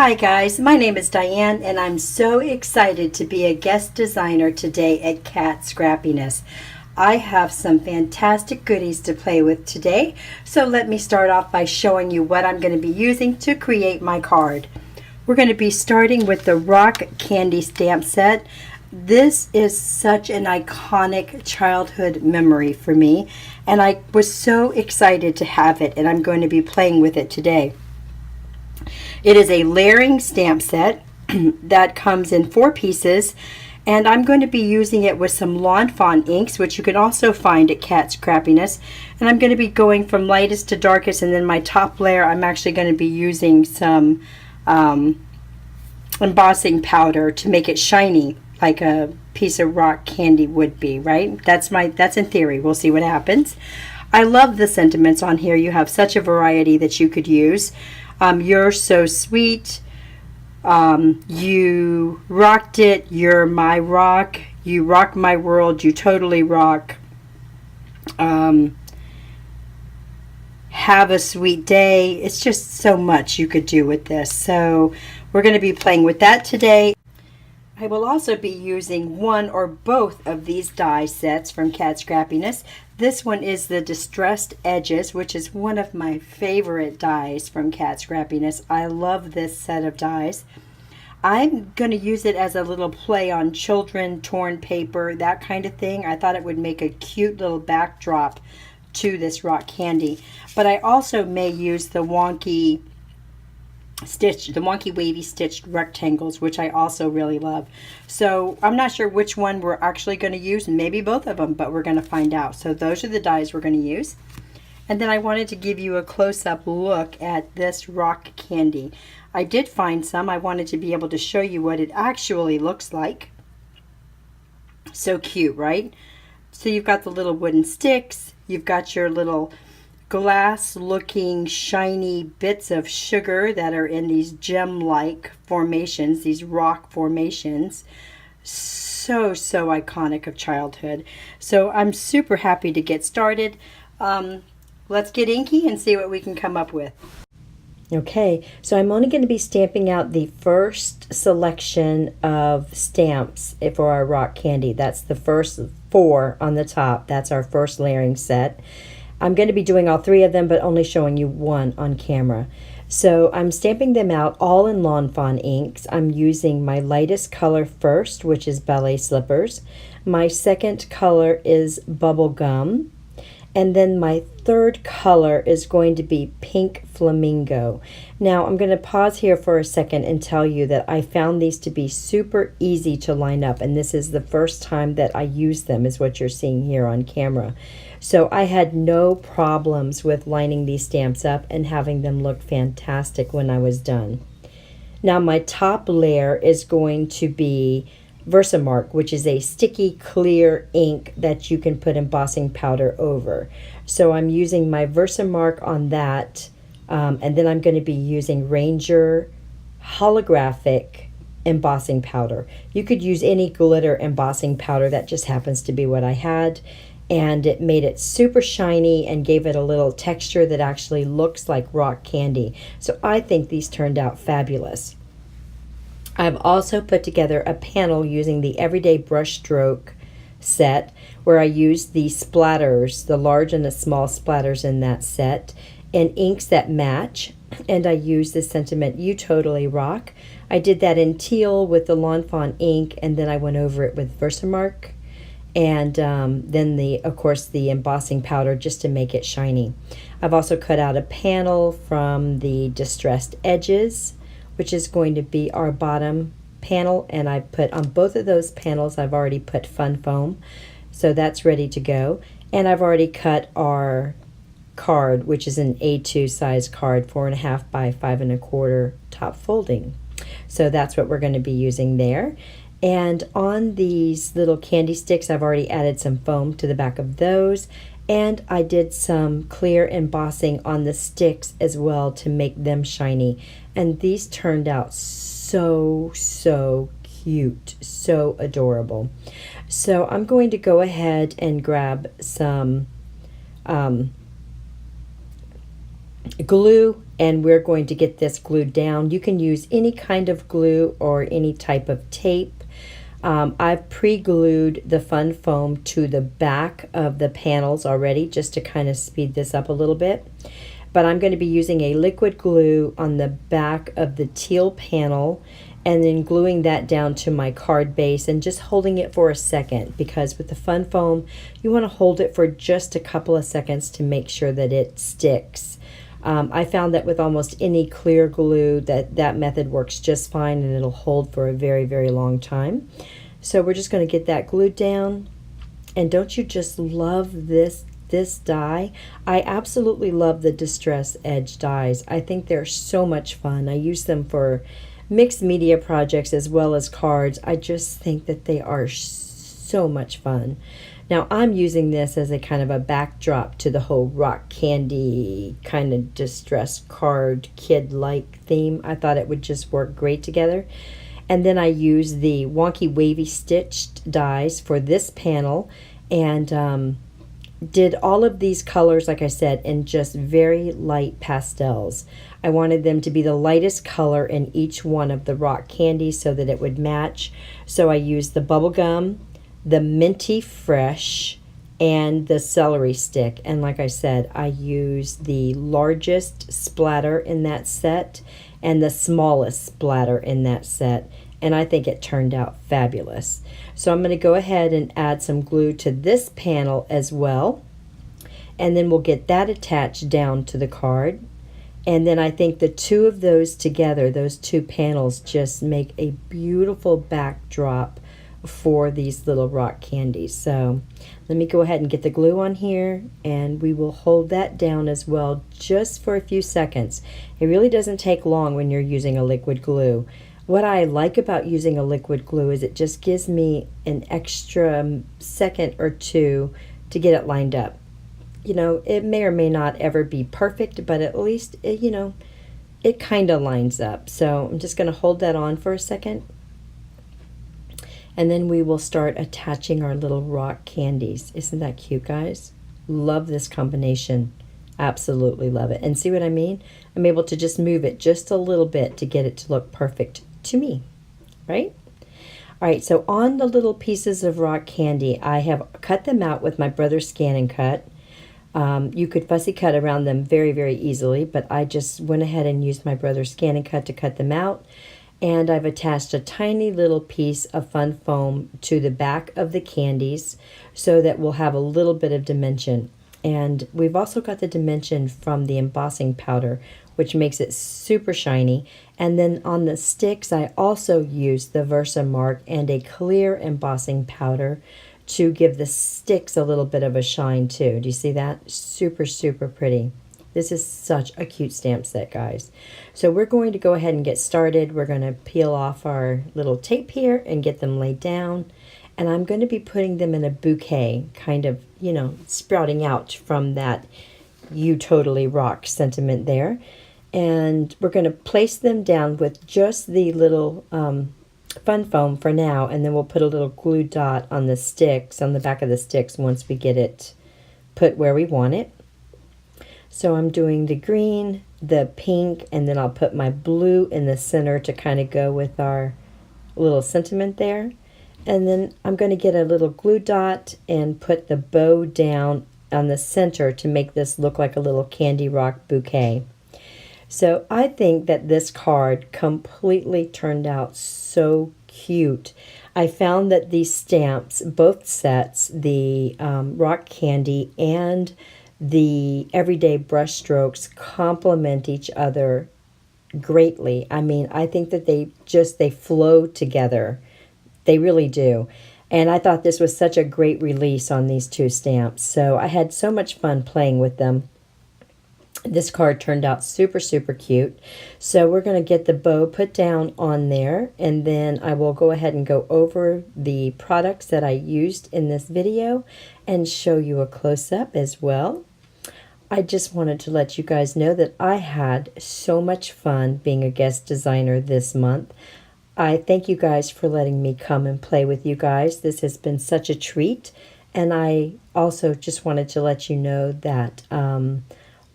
Hi guys, my name is Diane and I'm so excited to be a guest designer today at Kat Scrappiness. I have some fantastic goodies to play with today, so let me start off by showing you what I'm going to be using to create my card. We're going to be starting with the Rock Candy stamp set. This is such an iconic childhood memory for me, and I was so excited to have it, and I'm going to be playing with it today. It is a layering stamp set that comes in 4 pieces, and I'm going to be using it with some Lawn Fawn inks, which you can also find at Kat Scrappiness. And I'm going to be going from lightest to darkest, and then my top layer I'm actually going to be using some embossing powder to make it shiny like a piece of rock candy would be, right? That's in theory. We'll see what happens. I love the sentiments on here. You have such a variety that you could use. You're so sweet. You rocked it. You're my rock. You rock my world. You totally rock. Have a sweet day. It's just so much you could do with this. So we're going to be playing with that today. I will also be using one or both of these die sets from Kat Scrappiness. This one is the Distressed Edges, which is one of my favorite dies from Kat Scrappiness. I love this set of dies. I'm going to use it as a little play on children, torn paper, that kind of thing. I thought it would make a cute little backdrop to this rock candy. But I also may use the wonky wavy stitched rectangles, which I also really love. So I'm not sure which one we're actually going to use, maybe both of them, but we're going to find out. So those are the dies we're going to use. And then I wanted to give you a close-up look at this rock candy. I did find some. I wanted to be able to show you what it actually looks like. So cute, right? So you've got the little wooden sticks, you've got your little glass looking shiny bits of sugar that are in these gem-like formations, these rock formations. So iconic of childhood. So I'm super happy to get started. Let's get inky and see what we can come up with. Okay, so I'm only going to be stamping out the first selection of stamps for our rock candy. That's the first 4 on the top. That's our first layering set. I'm going to be doing all 3 of them, but only showing you one on camera. So I'm stamping them out all in Lawn Fawn inks. I'm using my lightest color first, which is Ballet Slippers. My second color is Bubble Gum. And then my third color is going to be Pink Flamingo. Now I'm going to pause here for a second and tell you that I found these to be super easy to line up, and this is the first time that I used them, is what you're seeing here on camera. So I had no problems with lining these stamps up and having them look fantastic when I was done. Now my top layer is going to be Versamark, which is a sticky clear ink that you can put embossing powder over. So I'm using my Versamark on that, and then I'm going to be using Ranger holographic embossing powder. You could use any glitter embossing powder, that just happens to be what I had, and it made it super shiny and gave it a little texture that actually looks like rock candy. So I think these turned out fabulous. I've also put together a panel using the Everyday Brush Stroke set, where I used the splatters, the large and the small splatters in that set, and inks that match. And I used the sentiment, You Totally Rock. I did that in teal with the Lawn Fawn ink, and then I went over it with Versamark. And then, of course, the embossing powder just to make it shiny. I've also cut out a panel from the Distressed Edges, which is going to be our bottom panel, and I put on both of those panels, I've already put Fun Foam, so that's ready to go. And I've already cut our card, which is an A2 size card, 4.5 by 5.25 top folding. So that's what we're going to be using there. And on these little candy sticks, I've already added some foam to the back of those, and I did some clear embossing on the sticks as well to make them shiny. And these turned out so cute, so adorable. So I'm going to go ahead and grab some glue, and we're going to get this glued down. You can use any kind of glue or any type of tape. I've pre-glued the fun foam to the back of the panels already just to kind of speed this up a little bit. But I'm going to be using a liquid glue on the back of the teal panel and then gluing that down to my card base and just holding it for a second, because with the fun foam you want to hold it for just a couple of seconds to make sure that it sticks. I found that with almost any clear glue that method works just fine, and it'll hold for a very, very long time. So we're just going to get that glued down. And don't you just love this die? I absolutely love the Distress Edge dies. I think they're so much fun. I use them for mixed media projects as well as cards. I just think that they are so much fun. Now I'm using this as a kind of a backdrop to the whole rock candy kind of distress card kid-like theme. I thought it would just work great together. And then I use the wonky wavy stitched dies for this panel, and did all of these colors, like I said, in just very light pastels. I wanted them to be the lightest color in each one of the rock candies so that it would match. So I used the bubblegum, the minty fresh, and the celery stick. And like I said, I used the largest splatter in that set and the smallest splatter in that set, and I think it turned out fabulous. So I'm going to go ahead and add some glue to this panel as well, and then we'll get that attached down to the card. And then I think the two of those together, those two panels, just make a beautiful backdrop for these little rock candies. So let me go ahead and get the glue on here, and we will hold that down as well just for a few seconds. It really doesn't take long when you're using a liquid glue. What I like about using a liquid glue is it just gives me an extra second or two to get it lined up. You know, it may or may not ever be perfect, but at least, it kind of lines up. So I'm just going to hold that on for a second. And then we will start attaching our little rock candies. Isn't that cute, guys? Love this combination. Absolutely love it. And see what I mean? I'm able to just move it just a little bit to get it to look perfect to me, right? All right, so on the little pieces of rock candy, I have cut them out with my brother's Scan and Cut. You could fussy cut around them very, very easily, but I just went ahead and used my brother's Scan and Cut to cut them out. And I've attached a tiny little piece of fun foam to the back of the candies so that we'll have a little bit of dimension. And we've also got the dimension from the embossing powder, which makes it super shiny. And then on the sticks, I also used the Versamark and a clear embossing powder to give the sticks a little bit of a shine too. Do you see that? Super, super pretty. This is such a cute stamp set, guys. So we're going to go ahead and get started. We're going to peel off our little tape here and get them laid down. And I'm going to be putting them in a bouquet, kind of, sprouting out from that "You Totally Rock" sentiment there. And we're going to place them down with just the little fun foam for now. And then we'll put a little glue dot on the sticks, on the back of the sticks, once we get it put where we want it. So I'm doing the green, the pink, and then I'll put my blue in the center to kind of go with our little sentiment there. And then I'm going to get a little glue dot and put the bow down on the center to make this look like a little candy rock bouquet. So I think that this card completely turned out so cute. I found that these stamps, both sets, the rock candy and the everyday brush strokes, complement each other greatly. I mean, I think that they flow together. They really do. And I thought this was such a great release on these two stamps. So I had so much fun playing with them. This card turned out super, super cute. So we're going to get the bow put down on there, and then I will go ahead and go over the products that I used in this video and show you a close-up as well. I just wanted to let you guys know that I had so much fun being a guest designer this month. I thank you guys for letting me come and play with you guys. This has been such a treat. And I also just wanted to let you know that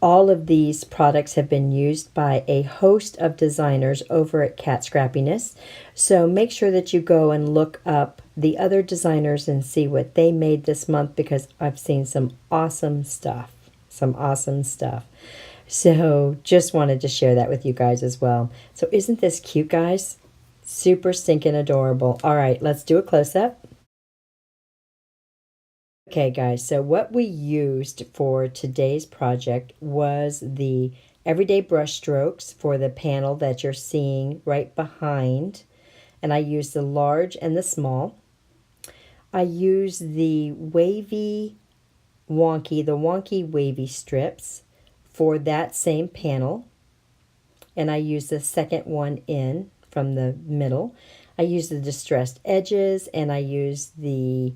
All of these products have been used by a host of designers over at Kat Scrappiness. So make sure that you go and look up the other designers and see what they made this month, because I've seen some awesome stuff. Some awesome stuff. So just wanted to share that with you guys as well. So isn't this cute, guys? Super stinking adorable. All right, let's do a close-up. Okay, guys, so what we used for today's project was the everyday brush strokes for the panel that you're seeing right behind. And I used the large and the small. I used the wavy wonky wavy strips for that same panel. And I used the second one in from the middle. I used the distressed edges, and I used the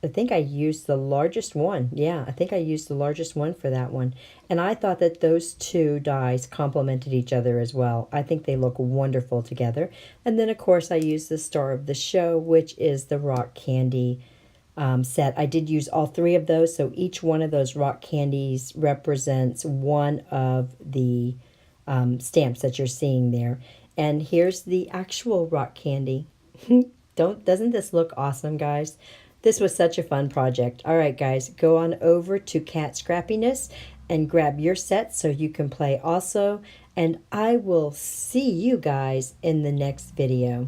I think I used the largest one. Yeah, I think I used the largest one for that one. And I thought that those two dies complemented each other as well. I think they look wonderful together. And then, of course, I used the star of the show, which is the rock candy set. I did use all three of those, so each one of those rock candies represents one of the stamps that you're seeing there. And here's the actual rock candy. Doesn't this look awesome, guys? This was such a fun project. All right, guys, go on over to Kat Scrappiness and grab your set so you can play also. And I will see you guys in the next video.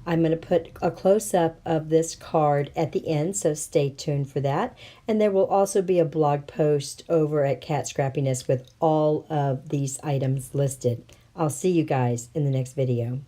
I'm going to put a close-up of this card at the end, so stay tuned for that. And there will also be a blog post over at Kat Scrappiness with all of these items listed. I'll see you guys in the next video.